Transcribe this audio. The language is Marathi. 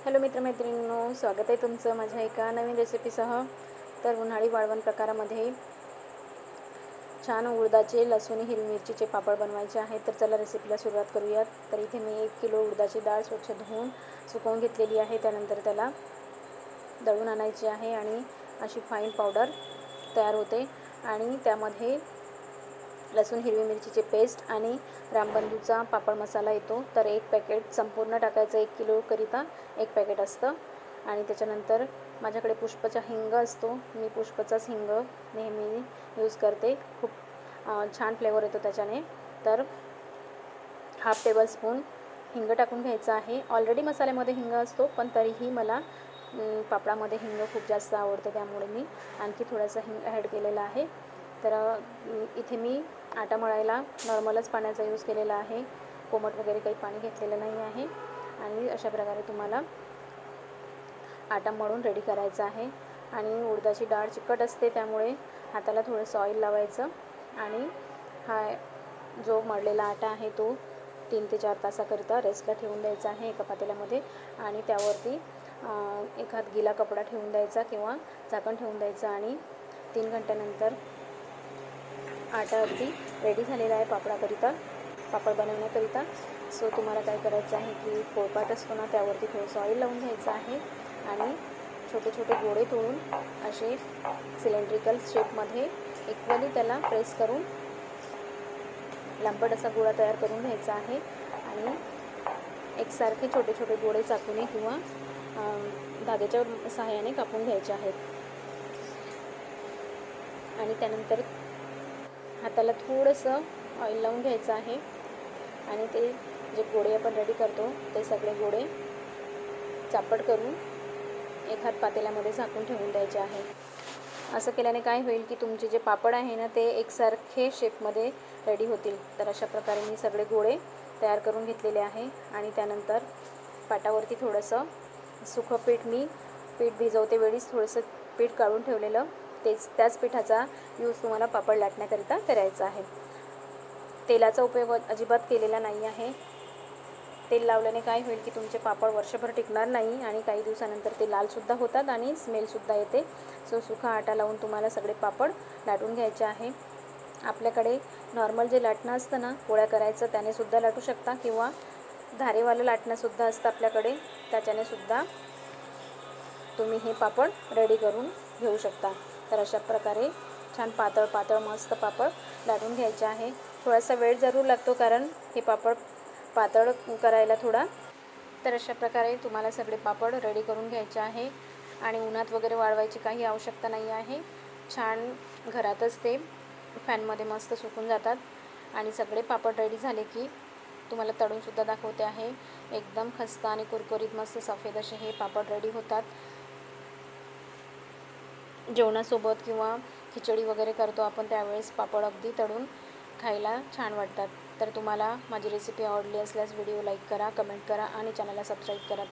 हॅलो मित्रमैत्रिणींनो, स्वागत आहे तुमचं माझ्या एका नवीन रेसिपीसह। तर उन्हाळी वाळवण प्रकारामध्ये छान उडदाचे लसूण हिरवी मिरचीचे पापड बनवायचे आहेत। तर चला रेसिपीला सुरुवात करूयात। तर इथे मी 1 किलो उडदाची डाळ स्वच्छ धुवून सुकवून घेतलेली आहे। त्यानंतर त्याला दळून आणायची आहे आणि अशी फाईन पावडर तयार होते। आणि त्यामध्ये लसूण हिरवी मिरचीचे पेस्ट आणि रामबंधूचा पापड मसाला येतो। तर 1 पॅकेट संपूर्ण टाकायचं, 1 किलोकरिता 1 पॅकेट असतं। आणि त्याच्यानंतर माझ्याकडे पुष्पचा हिंग असतो, मी पुष्पचाच हिंग नेहमी यूज करते, खूप छान फ्लेवर येतो त्याच्याने। तर 1/2 टेबलस्पून हिंग टाकून घ्यायचा आहे। ऑलरेडी मसाल्यामध्ये हिंग असतो, पण तरीही मला पापडामध्ये हिंग खूप जास्त आवडते, त्यामुळे मी आणखी थोडासा हिंग ॲड केलेला आहे। तर इथे मी आटा मळायला नॉर्मलच पाण्याचा यूज केलेला आहे, कोमट वगैरे काही पाणी घेतलेलं नाही आहे। आणि अशा प्रकारे तुम्हाला आटा मळून रेडी करायचा आहे। आणि उडदाची डाळ चिकट असते, त्यामुळे हाताला थोडंसं ऑइल लावायचं आणि हा जो मळलेला आटा आहे तो 3 ते 4 तासाकरिता रेस्टला ठेवून द्यायचा आहे एका पातेल्यामध्ये। आणि त्यावरती एखाद गीला कपडा ठेवून द्यायचा किंवा झाकण ठेवून द्यायचं। आणि 3 घंट्यानंतर आटा अगदी रेडी झालेला आहे पापड बनवण्याकरिता। सो तुम्हाला काय करायचं आहे की पोळपाट असतो ना, त्यावरती थोडंसं ऑइल लावून घ्यायचं आहे आणि छोटे छोटे गोळे तोडून असे सिलेंड्रिकल शेपमध्ये इक्वली त्याला प्रेस करून लांबट असा गोळा तयार करून घ्यायचा आहे। आणि एकसारखे छोटे छोटे गोळे चाकूने किंवा धाग्याच्या सहाय्याने कापून घ्यायचे आहेत। आणि त्यानंतर हाताला थोडंसं ऑइल लावून घ्यायचं आहे आणि ते जे गोळे आपण रेडी करतो ते सगळे गोळे चापट करून एखाद पातेल्यामध्ये झाकून ठेवून द्यायचे आहे। असं केल्याने काय होईल की तुमचे जे पापड आहे ना, ते एकसारखे शेपमध्ये रेडी होतील। तर अशा प्रकारे मी सगळे गोळे तयार करून घेतलेले आहे। आणि त्यानंतर पाटावरती थोडंसं सुकं पीठ भिजवते वेळीच थोडंसं पीठ काढून ठेवलेलं, त्याच पिठाचा यूज तुम्हाला पापड लाटण्याकरिता करायचा आहे। तेलाचा उपयोग अजिबात केलेला नाही आहे। तेल लावल्याने काय होईल की तुमचे पापड वर्षभर टिकणार नाही आणि काही दिवसानंतर ते लालसुद्धा होतात आणि स्मेलसुद्धा येते। सो सुका आटा लावून तुम्हाला सगळे पापड लाटून घ्यायचे आहे। आपल्याकडे नॉर्मल जे लाटणं असतं ना पोळ्या करायचं, त्यानेसुद्धा लाटू शकता किंवा धारेवालं लाटणंसुद्धा असतं आपल्याकडे, त्याच्यानेसुद्धा तुम्ही हे पापड रेडी करून घेऊ शकता। तर अशा प्रकारे छान पातळ पातळ मस्त पापड लाटून घ्यायचे आहे। थोडासा वेळ जरूर लागतो, कारण हे पापड पातळ करायला थोडा। तर अशा प्रकारे तुम्हाला सगळे पापड रेडी करून घ्यायचे आहे आणि उन्हात वगैरे वाळवायची काही आवश्यकता नाही आहे। छान घरातच ते फॅनमध्ये मस्त सुकून जातात। आणि सगळे पापड रेडी झाले की तुम्हाला तळूनसुद्धा दाखवते आहे। एकदम खस्ता आणि कुरकुरीत मस्त सफेद असे हे पापड रेडी होतात। जेवणासोबत किंवा खिचडी वगैरे करतो आपण, त्यावेळेस पापड अगदी तळून खायला छान वाटतात। तर तुम्हाला माझी रेसिपी आवडली असल्यास व्हिडिओ लाईक करा, कमेंट करा आणि चॅनलला सबस्क्राईब करा।